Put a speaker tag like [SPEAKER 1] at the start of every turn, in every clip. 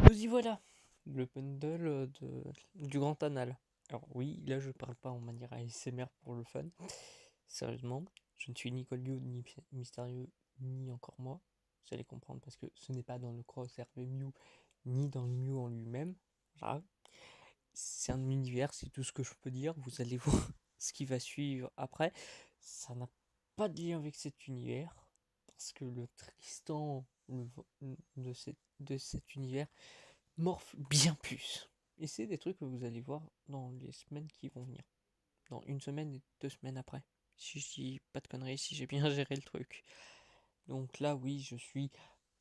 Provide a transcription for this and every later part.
[SPEAKER 1] Nous y voilà, le bundle du Grand Anal. Alors oui, là je parle pas en manière ASMR pour le fun. Sérieusement, je ne suis ni Colliot, ni Mystérieux, ni encore moi. Vous allez comprendre parce que ce n'est pas dans le cross RP Mew, ni dans le Mew en lui-même. Voilà. C'est un univers, c'est tout ce que je peux dire. Vous allez voir ce qui va suivre après. Ça n'a pas de lien avec cet univers. Parce que le Tristan de cet univers morphe bien plus. Et c'est des trucs que vous allez voir dans les semaines qui vont venir. Dans une semaine et 2 semaines après. Si je dis pas de conneries, si j'ai bien géré le truc. Donc là, oui, je suis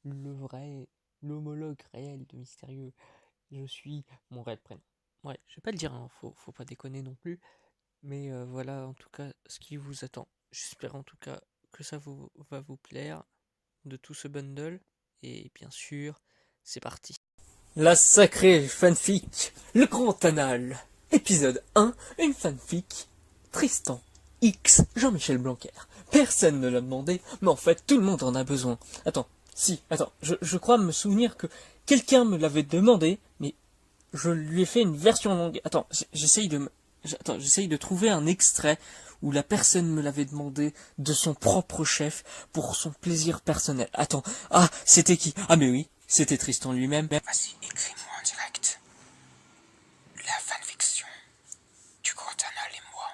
[SPEAKER 1] l'homologue réel de Mystérieux. Je suis mon réel prénom. Ouais, je vais pas le dire, hein, faut pas déconner non plus. Mais voilà en tout cas ce qui vous attend. J'espère en tout cas que ça va vous plaire de tout ce bundle. Et bien sûr, c'est parti.
[SPEAKER 2] La sacrée fanfic, le grand anal. Épisode 1, une fanfic. Tristan X Jean-Michel Blanquer. Personne ne l'a demandé, mais en fait tout le monde en a besoin. Je crois me souvenir que quelqu'un me l'avait demandé, mais je lui ai fait une version longue. J'essaye de trouver un extrait où la personne me l'avait demandé de son propre chef pour son plaisir personnel. C'était qui? Ah mais oui, c'était Tristan lui-même.
[SPEAKER 3] Vas-y, écris-moi en direct. La fanfiction du Grand Anal et moi.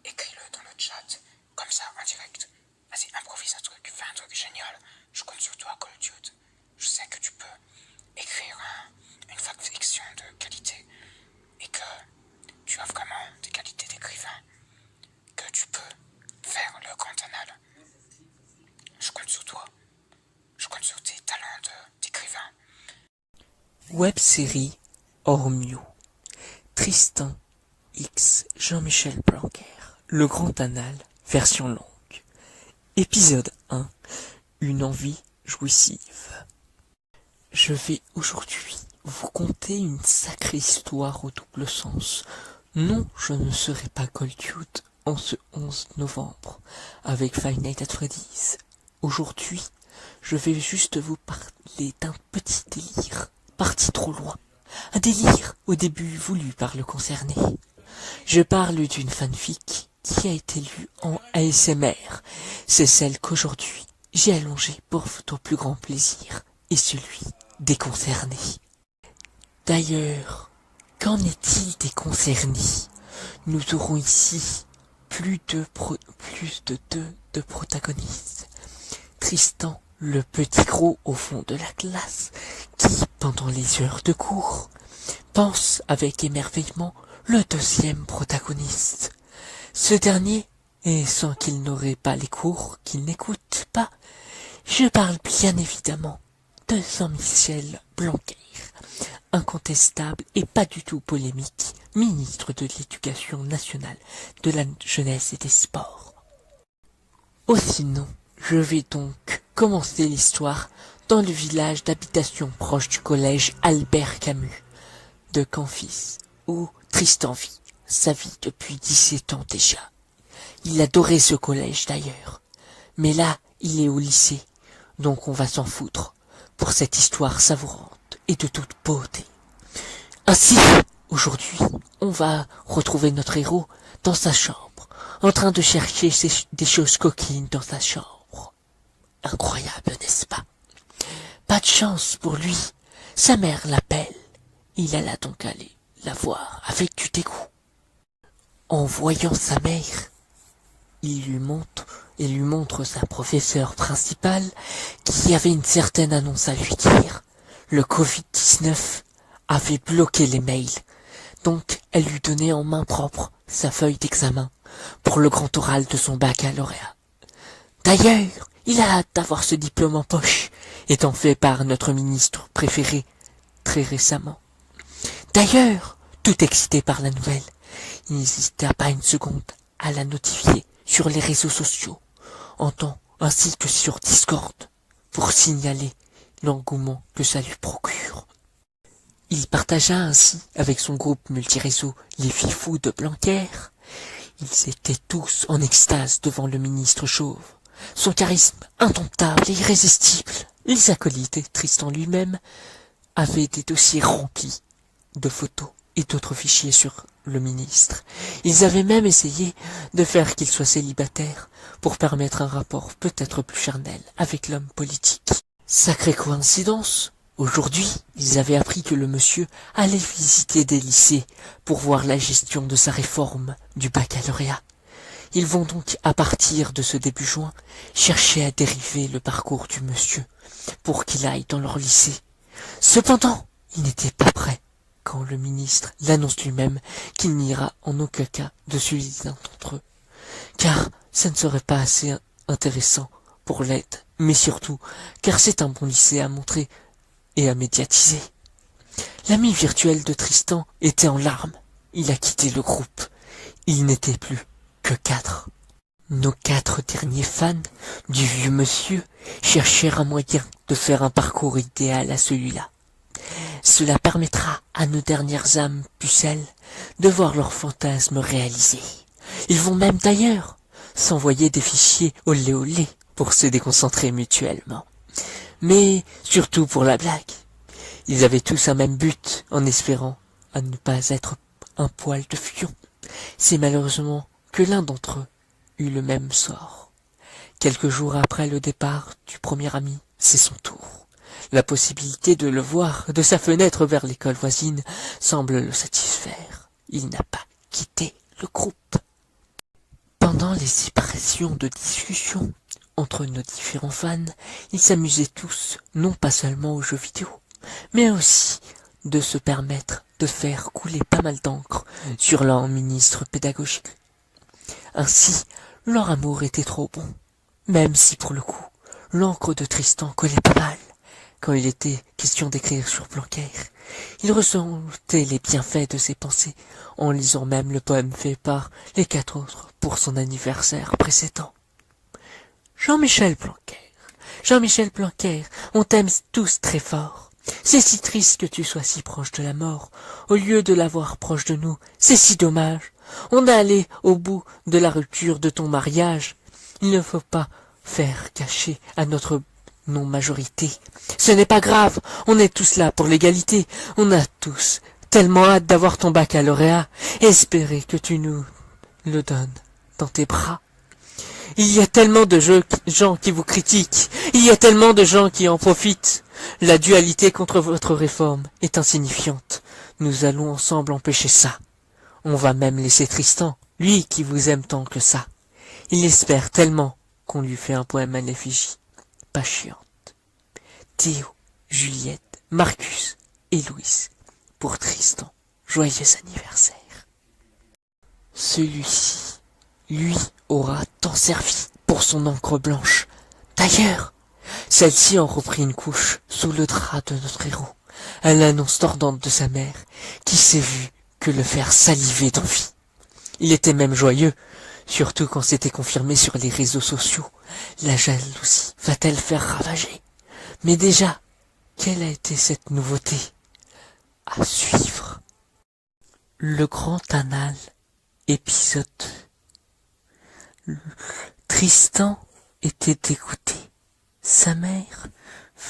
[SPEAKER 3] Écris-le dans le chat, comme ça, en direct. Vas-y, improvise un truc, fais un truc génial. Je compte sur toi, Call Dude. Je sais que tu peux écrire une fanfiction de qualité et que tu as vraiment des qualités d'écrivain. Que tu peux faire le Grand Anal. Je compte sur toi. Je compte sur tes talents d'écrivain.
[SPEAKER 2] Web-série hors Mew. Tristan X Jean-Michel Blanquer. Le Grand Anal, version longue. Épisode 1. Une envie jouissive. Je vais aujourd'hui vous conter une sacrée histoire au double sens. Non, je ne serai pas Cold en ce 11 novembre avec Five Nights at Freddy's. Aujourd'hui, je vais juste vous parler d'un petit délire, parti trop loin. Un délire au début voulu par le concerné. Je parle d'une fanfic qui a été lue en ASMR. C'est celle qu'aujourd'hui j'ai allongée pour votre plus grand plaisir et celui des concernés. D'ailleurs, qu'en est-il des concernés? Nous aurons ici plus de deux protagonistes. Tristan, le petit gros au fond de la classe, qui, pendant les heures de cours, pense avec émerveillement le deuxième protagoniste. Ce dernier, et sans qu'il n'aurait pas les cours qu'il n'écoute pas, je parle bien évidemment de Jean-Michel Blanquer, incontestable et pas du tout polémique, ministre de l'Éducation nationale, de la jeunesse et des sports. Sinon, je vais donc commencer l'histoire dans le village d'habitation proche du collège Albert Camus de Canfis, où Tristan vit sa vie depuis 17 ans déjà. Il adorait ce collège d'ailleurs, mais là, il est au lycée, donc on va s'en foutre pour cette histoire savourante et de toute beauté. Ainsi, aujourd'hui, on va retrouver notre héros dans sa chambre, en train de chercher des choses coquines dans sa chambre. Incroyable, n'est-ce pas? Pas de chance pour lui, sa mère l'appelle. Il alla donc aller la voir avec du dégoût. En voyant sa mère, il lui montre sa professeure principale qui avait une certaine annonce à lui dire. Le Covid-19 avait bloqué les mails, donc elle lui donnait en main propre sa feuille d'examen pour le grand oral de son baccalauréat. D'ailleurs, il a hâte d'avoir ce diplôme en poche, étant fait par notre ministre préféré très récemment. D'ailleurs, tout excité par la nouvelle, il n'hésita pas une seconde à la notifier sur les réseaux sociaux, en temps ainsi que sur Discord, pour signaler l'engouement que ça lui procure. Il partagea ainsi avec son groupe multiréseau les fifous de Blanquer. Ils étaient tous en extase devant le ministre chauve. Son charisme indomptable et irrésistible Les acolytes et Tristan lui-même avaient des dossiers remplis de photos et d'autres fichiers sur le ministre. Ils avaient même essayé de faire qu'il soit célibataire pour permettre un rapport peut-être plus charnel avec l'homme politique. Sacrée coïncidence, aujourd'hui, ils avaient appris que le monsieur allait visiter des lycées pour voir la gestion de sa réforme du baccalauréat. Ils vont donc, à partir de ce début juin, chercher à dériver le parcours du monsieur pour qu'il aille dans leur lycée. Cependant, il n'était pas prêt quand le ministre l'annonce lui-même qu'il n'ira en aucun cas de celui d'un d'entre eux, car ça ne serait pas assez intéressant pour l'aide, mais surtout car c'est un bon lycée à montrer et à médiatiser. L'ami virtuel de Tristan était en larmes. Il a quitté le groupe. Il n'était plus que 4. Nos 4 derniers fans du vieux monsieur cherchèrent un moyen de faire un parcours idéal à celui-là. Cela permettra à nos dernières âmes pucelles de voir leurs fantasmes réalisés. Ils vont même d'ailleurs s'envoyer des fichiers olé olé pour se déconcentrer mutuellement. Mais surtout pour la blague. Ils avaient tous un même but en espérant à ne pas être un poil de fion. C'est malheureusement que l'un d'entre eux eut le même sort. Quelques jours après le départ du premier ami, c'est son tour. La possibilité de le voir de sa fenêtre vers l'école voisine semble le satisfaire. Il n'a pas quitté le groupe. Pendant les séparations de discussion entre nos différents fans, ils s'amusaient tous, non pas seulement aux jeux vidéo, mais aussi de se permettre de faire couler pas mal d'encre sur leur ministre pédagogique. Ainsi, leur amour était trop bon, même si pour le coup, l'encre de Tristan collait pas mal. Quand il était question d'écrire sur Blanquer, il ressentait les bienfaits de ses pensées, en lisant même le poème fait par les 4 autres pour son anniversaire précédent. Jean-Michel Blanquer, on t'aime tous très fort. C'est si triste que tu sois si proche de la mort, au lieu de l'avoir proche de nous, c'est si dommage. On est allé au bout de la rupture de ton mariage. Il ne faut pas faire cacher à notre non-majorité. Ce n'est pas grave, on est tous là pour l'égalité. On a tous tellement hâte d'avoir ton baccalauréat. Espérer que tu nous le donnes dans tes bras. Il y a tellement de gens qui vous critiquent. Il y a tellement de gens qui en profitent. La dualité contre votre réforme est insignifiante. Nous allons ensemble empêcher ça. On va même laisser Tristan, lui qui vous aime tant que ça. Il espère tellement qu'on lui fait un poème à l'effigie. Pas chiante. Théo, Juliette, Marcus et Louise. Pour Tristan, joyeux anniversaire. Celui-ci, lui, aura tant servi pour son encre blanche. D'ailleurs, celle-ci en reprit une couche sous le drap de notre héros, à l'annonce tordante de sa mère, qui s'est vue que le faire saliver d'envie. Il était même joyeux, surtout quand c'était confirmé sur les réseaux sociaux. La jalousie va-t-elle faire ravager? Mais déjà, quelle a été cette nouveauté? À suivre. Le Grand Annales, épisode 2. Tristan était dégoûté. Sa mère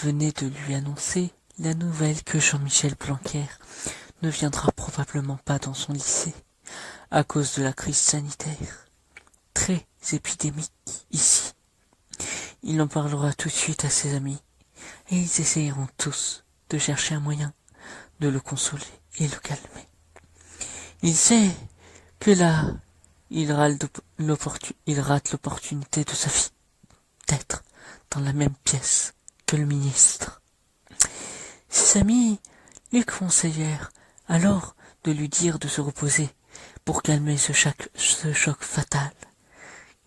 [SPEAKER 2] venait de lui annoncer la nouvelle que Jean-Michel Blanquer ne viendra probablement pas dans son lycée à cause de la crise sanitaire, très épidémique ici. Il en parlera tout de suite à ses amis et ils essayeront tous de chercher un moyen de le consoler et le calmer. Il sait que là, il rate l'opportunité de sa vie d'être dans la même pièce que le ministre. Ses amis lui conseillèrent alors de lui dire de se reposer pour calmer ce choc fatal,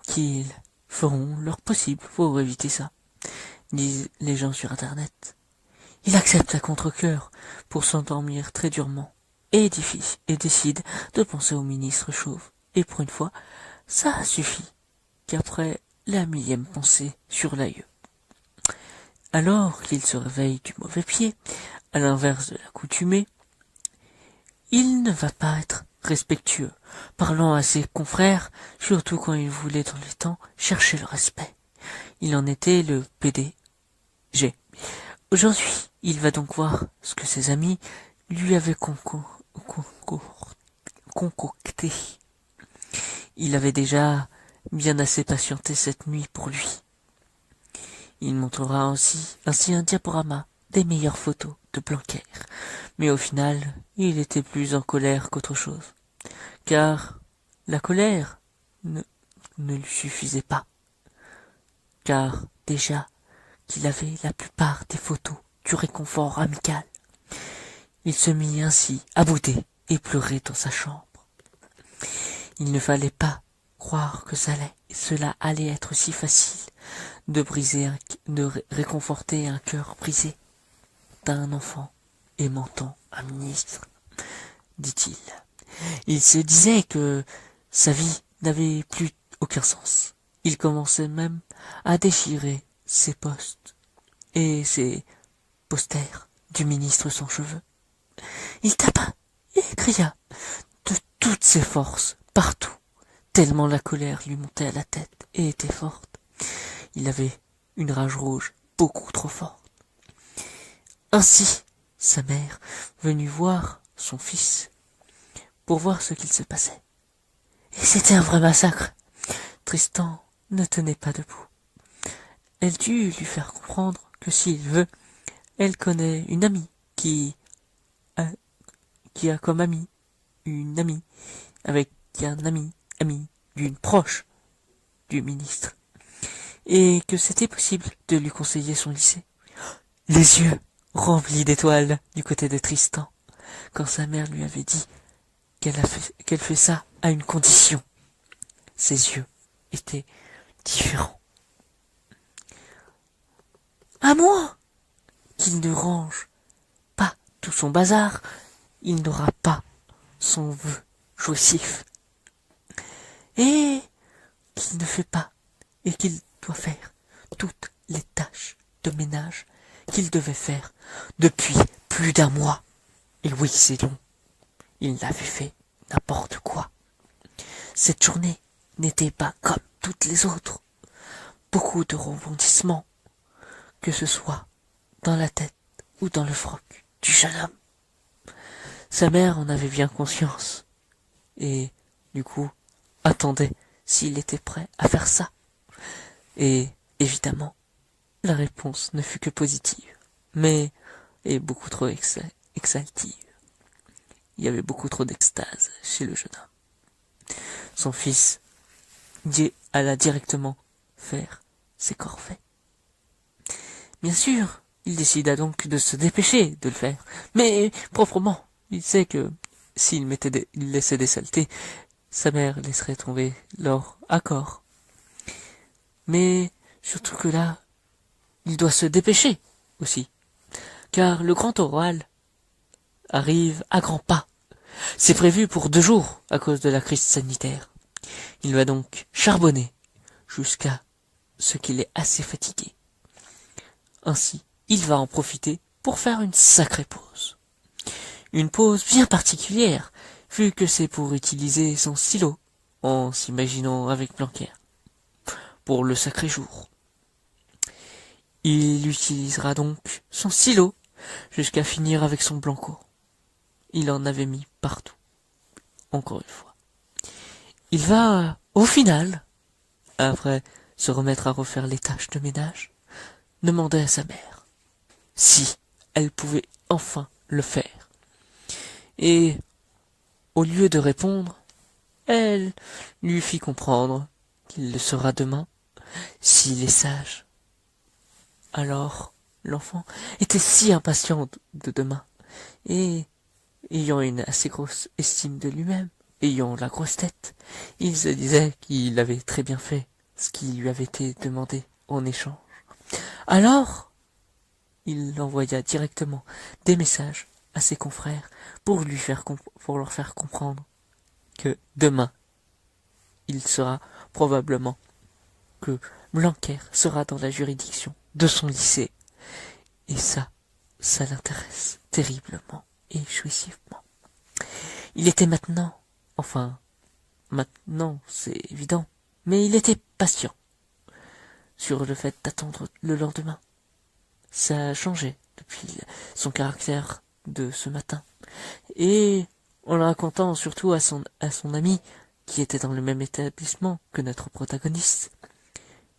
[SPEAKER 2] qu'ils feront leur possible pour éviter ça, disent les gens sur Internet. Il accepte à contre-cœur pour s'endormir très durement et décide de penser au ministre chauve. Et pour une fois, ça a suffi, qu'après la millième pensée sur l'aïeux. Alors qu'il se réveille du mauvais pied, à l'inverse de l'accoutumée, il ne va pas être respectueux, parlant à ses confrères, surtout quand il voulait dans les temps chercher le respect. Il en était le PDG. Aujourd'hui, il va donc voir ce que ses amis lui avaient concocté. Il avait déjà bien assez patienté cette nuit pour lui. Il montrera ainsi un diaporama des meilleures photos de Blanquer. Mais au final, il était plus en colère qu'autre chose. Car la colère ne lui suffisait pas. Car déjà qu'il avait la plupart des photos du réconfort amical, il se mit ainsi à bouder et pleurer dans sa chambre. Il ne fallait pas croire que cela allait être si facile de réconforter un cœur brisé d'un enfant aimant tant un ministre, dit-il. Il se disait que sa vie n'avait plus aucun sens. Il commençait même à déchirer ses postes et ses posters du ministre sans cheveux. Il tapa et cria de toutes ses forces partout, tellement la colère lui montait à la tête et était forte. Il avait une rage rouge beaucoup trop forte. Ainsi, sa mère venue voir son fils pour voir ce qu'il se passait. Et c'était un vrai massacre. Tristan ne tenait pas debout. Elle dut lui faire comprendre que s'il veut, elle connaît une amie qui a comme amie une amie avec un ami d'une proche du ministre, et que c'était possible de lui conseiller son lycée. Les yeux remplis d'étoiles du côté de Tristan, quand sa mère lui avait dit qu'elle fait ça à une condition. Ses yeux étaient différents. À moins qu'il ne range pas tout son bazar, il n'aura pas son vœu jouissif. Et qu'il ne fait pas, et qu'il doit faire toutes les tâches de ménage qu'il devait faire depuis plus d'un mois. Et oui, c'est long. Il n'avait fait n'importe quoi. Cette journée n'était pas comme toutes les autres. Beaucoup de rebondissements, que ce soit dans la tête ou dans le froc du jeune homme. Sa mère en avait bien conscience, et du coup attendait s'il était prêt à faire ça. Et évidemment, la réponse ne fut que positive, mais et beaucoup trop exaltive. Il y avait beaucoup trop d'extase chez le jeune homme. Son fils alla directement faire ses corvées. Bien sûr, il décida donc de se dépêcher de le faire, mais proprement. Il sait que s'il laissait des saletés, sa mère laisserait tomber leur accord. Mais surtout que là, il doit se dépêcher aussi, car le grand oral arrive à grands pas. C'est prévu pour 2 jours à cause de la crise sanitaire. Il va donc charbonner jusqu'à ce qu'il est assez fatigué. Ainsi, il va en profiter pour faire une sacrée pause. Une pause bien particulière, vu que c'est pour utiliser son stylo, en s'imaginant avec Blanquer, pour le sacré jour. Il utilisera donc son stylo jusqu'à finir avec son Blanco. Il en avait mis partout, encore une fois. Il va, au final, après se remettre à refaire les tâches de ménage, demander à sa mère si elle pouvait enfin le faire. Et, au lieu de répondre, elle lui fit comprendre qu'il le sera demain, s'il est sage. Alors, l'enfant était si impatient de demain, et, ayant une assez grosse estime de lui-même, ayant la grosse tête, il se disait qu'il avait très bien fait ce qui lui avait été demandé en échange. Alors, il envoya directement des messages à ses confrères pour leur faire comprendre que demain, il sera probablement que Blanquer sera dans la juridiction de son lycée. Et ça l'intéresse terriblement et jouissivement. Il était maintenant, c'est évident, mais il était patient sur le fait d'attendre le lendemain. ça a changé depuis son caractère de ce matin. Et en le racontant surtout à son ami, qui était dans le même établissement que notre protagoniste,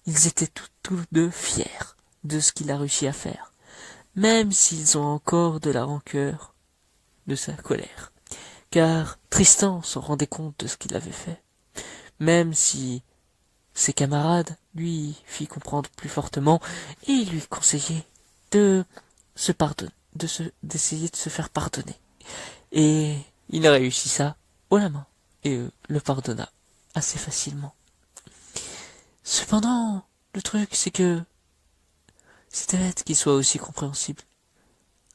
[SPEAKER 2] ils étaient tous deux fiers de ce qu'il a réussi à faire, même s'ils ont encore de la rancœur de sa colère. Car Tristan se rendait compte de ce qu'il avait fait, même si ses camarades lui fit comprendre plus fortement et lui conseillaient de se pardonner, d'essayer de se faire pardonner. Et il a réussi ça haut la main et le pardonna assez facilement. Cependant, le truc c'est que c'était bête qu'il soit aussi compréhensible.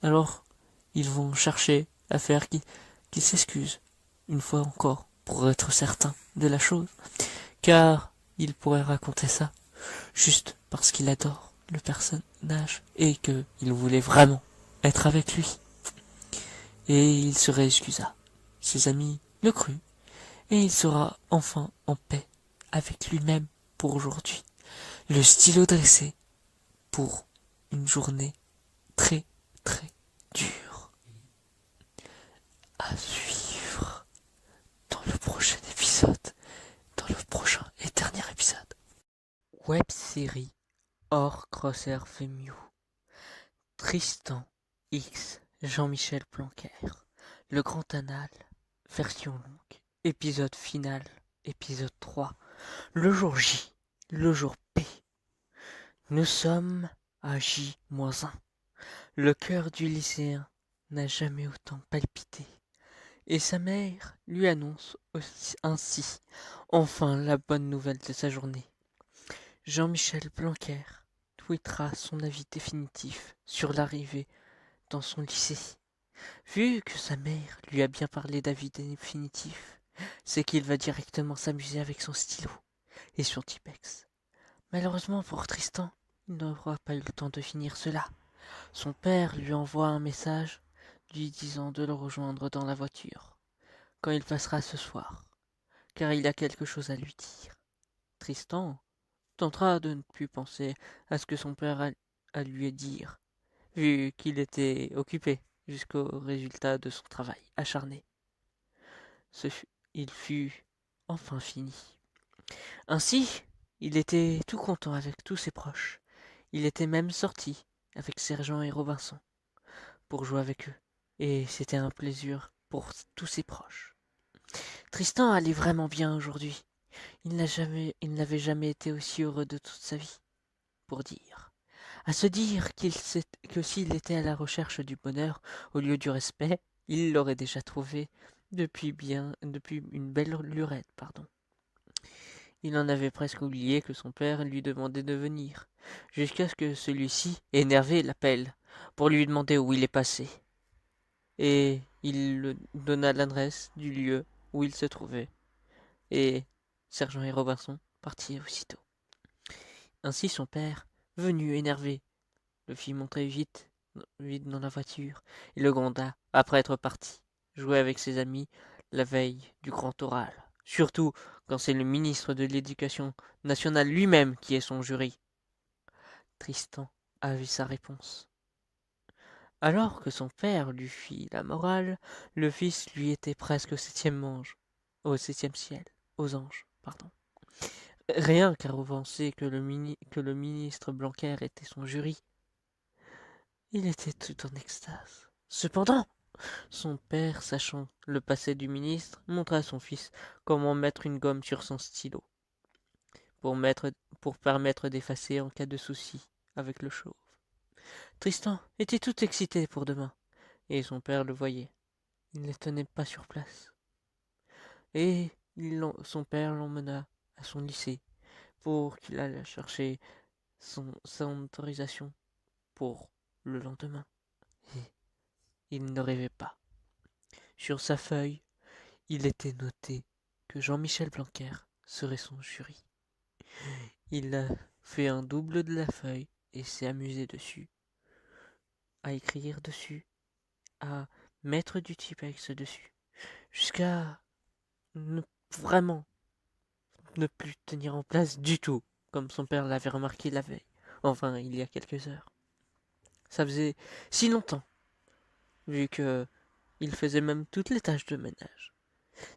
[SPEAKER 2] Alors, ils vont chercher à faire qu'il s'excuse, une fois encore, pour être certain de la chose, car il pourrait raconter ça juste parce qu'il adore le personnage et qu'il voulait vraiment être avec lui. Et il se réexcusa. Ses amis le crurent, et il sera enfin en paix avec lui-même pour aujourd'hui. Le stylo dressé pour une journée très très dure. À suivre dans le prochain épisode, dans le prochain et dernier épisode. Web série hors Crosshair Femio. Tristan X Jean-Michel Blanquer. Le Grand Anal, version longue. Épisode final, épisode 3. Le jour J, le jour P. Nous sommes à J-1. Le cœur du lycéen n'a jamais autant palpité. Et sa mère lui annonce ainsi enfin la bonne nouvelle de sa journée. Jean-Michel Blanquer tweetera son avis définitif sur l'arrivée dans son lycée. Vu que sa mère lui a bien parlé d'avis définitif, c'est qu'il va directement s'amuser avec son stylo et son Tipex. Malheureusement pour Tristan, il n'aura pas eu le temps de finir cela. Son père lui envoie un message lui disant de le rejoindre dans la voiture quand il passera ce soir, car il a quelque chose à lui dire. Tristan tentera de ne plus penser à ce que son père a à lui dire, vu qu'il était occupé jusqu'au résultat de son travail acharné. Il fut enfin fini. Ainsi, il était tout content avec tous ses proches. Il était même sorti avec Sergent et Robinson pour jouer avec eux, et c'était un plaisir pour tous ses proches. Tristan allait vraiment bien aujourd'hui. Il n'avait jamais été aussi heureux de toute sa vie, pour dire. À se dire que s'il était à la recherche du bonheur au lieu du respect, il l'aurait déjà trouvé depuis une belle lurette, pardon. Il en avait presque oublié que son père lui demandait de venir, jusqu'à ce que celui-ci, énervé, l'appelle, pour lui demander où il est passé. Et il lui donna l'adresse du lieu où il se trouvait, et Sergent et Robinson partirent aussitôt. Ainsi son père, venu énervé, le fit monter vite dans la voiture, et le gronda, après être parti, jouer avec ses amis la veille du grand oral. Surtout quand c'est le ministre de l'Éducation nationale lui-même qui est son jury. Tristan a vu sa réponse. Alors que son père lui fit la morale, le fils lui était presque au septième ciel, aux anges, pardon. Rien qu'à repenser que le ministre Blanquer était son jury, il était tout en extase. Cependant, son père, sachant le passé du ministre, montra à son fils comment mettre une gomme sur son stylo, pour permettre d'effacer en cas de souci avec le chauve. Tristan était tout excité pour demain, et son père le voyait. Il ne tenait pas sur place. Et son père l'emmena à son lycée pour qu'il aille chercher son autorisation pour le lendemain. Et il ne rêvait pas. Sur sa feuille, il était noté que Jean-Michel Blanquer serait son jury. Il a fait un double de la feuille et s'est amusé dessus, à écrire dessus, à mettre du Tipex dessus, jusqu'à vraiment ne plus tenir en place du tout, comme son père l'avait remarqué la veille, enfin il y a quelques heures. Ça faisait si longtemps, vu que il faisait même toutes les tâches de ménage.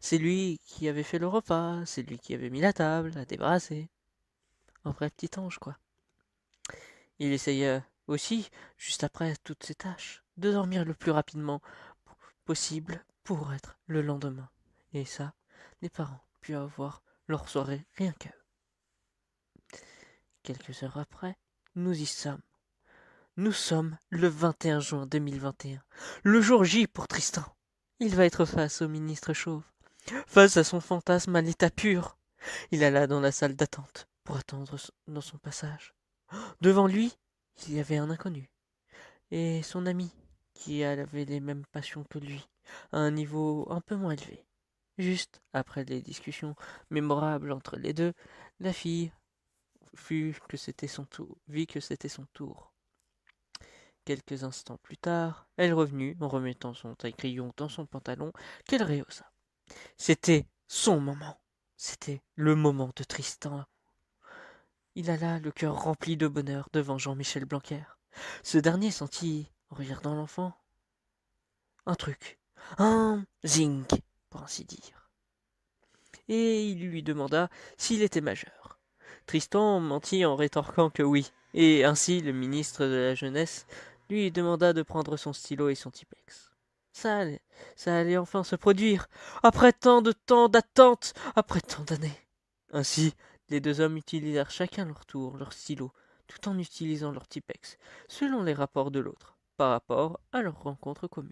[SPEAKER 2] C'est lui qui avait fait le repas, c'est lui qui avait mis la table, a débarrassé. Un vrai petit ange, quoi. Il essayait aussi, juste après toutes ces tâches, de dormir le plus rapidement possible pour être le lendemain. Et ça, les parents pu avoir leur soirée rien qu'à eux. Quelques heures après, nous y sommes. Nous sommes le 21 juin 2021, le jour J pour Tristan. Il va être face au ministre chauve, face à son fantasme à l'état pur. Il alla dans la salle d'attente pour attendre dans son passage. Devant lui, il y avait un inconnu, et son ami, qui avait les mêmes passions que lui, à un niveau un peu moins élevé. Juste après les discussions mémorables entre les deux, la fille vit que c'était son tour. Quelques instants plus tard, elle revenut en remettant son taille-crayon dans son pantalon qu'elle rehaussa. C'était son moment. C'était le moment de Tristan. Il alla le cœur rempli de bonheur devant Jean-Michel Blanquer. Ce dernier sentit, en regardant l'enfant, un truc, un zing, pour ainsi dire. Et il lui demanda s'il était majeur. Tristan mentit en rétorquant que oui, et ainsi le ministre de la Jeunesse lui demanda de prendre son stylo et son Tipex. Ça allait enfin se produire, après tant de temps d'attente, après tant d'années. Ainsi, les deux hommes utilisèrent chacun leur tour leur stylo, tout en utilisant leur Tipex, selon les rapports de l'autre, par rapport à leur rencontre commune.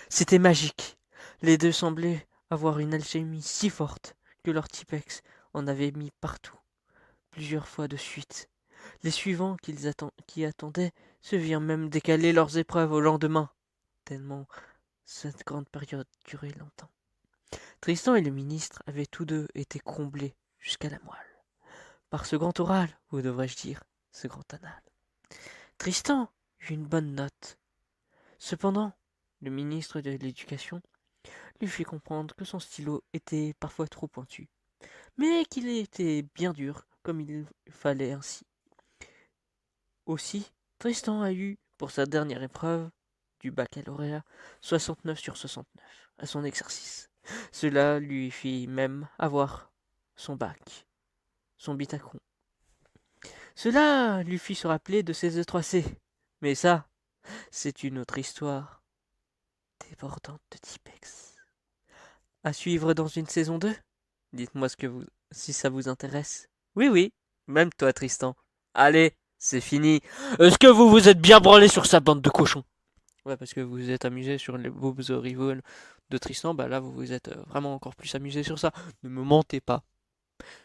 [SPEAKER 2] C'était magique. Les deux semblaient avoir une alchimie si forte que leur Tipex en avait mis partout, plusieurs fois de suite. Les suivants qui attendaient se virent même décaler leurs épreuves au lendemain, tellement cette grande période durait longtemps. Tristan et le ministre avaient tous deux été comblés jusqu'à la moelle par ce grand oral, ou devrais-je dire, ce grand anal. Tristan eut une bonne note. Cependant, le ministre de l'Éducation lui fit comprendre que son stylo était parfois trop pointu, mais qu'il était bien dur comme il fallait ainsi. Aussi, Tristan a eu, pour sa dernière épreuve du baccalauréat, 69 sur 69 à son exercice. Cela lui fit même avoir son bac, son bitacon. Cela lui fit se rappeler de ses E3C. Mais ça, c'est une autre histoire débordante de Tipex. À suivre dans une saison 2. Dites-moi si ça vous intéresse. Oui, oui, même toi, Tristan. Allez, c'est fini. Est-ce que vous vous êtes bien branlé sur sa bande de cochons? Ouais, parce que vous vous êtes amusé sur les Boobs Rival de Tristan, bah là, vous vous êtes vraiment encore plus amusé sur ça. Ne me mentez pas.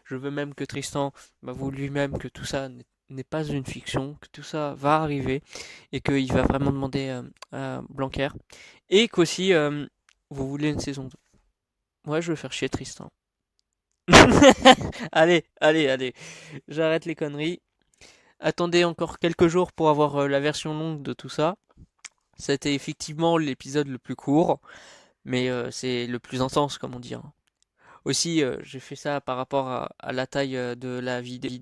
[SPEAKER 2] Je veux même que Tristan m'avoue lui-même que tout ça n'est pas une fiction, que tout ça va arriver et qu'il va vraiment demander à Blanquer. Et qu'aussi, vous voulez une saison 2. Moi, je veux faire chier Tristan. Allez, allez, allez. J'arrête les conneries. Attendez encore quelques jours pour avoir la version longue de tout ça. C'était effectivement l'épisode le plus court, mais c'est le plus intense, comme on dit, hein. Aussi, j'ai fait ça par rapport à la taille de la vidéo.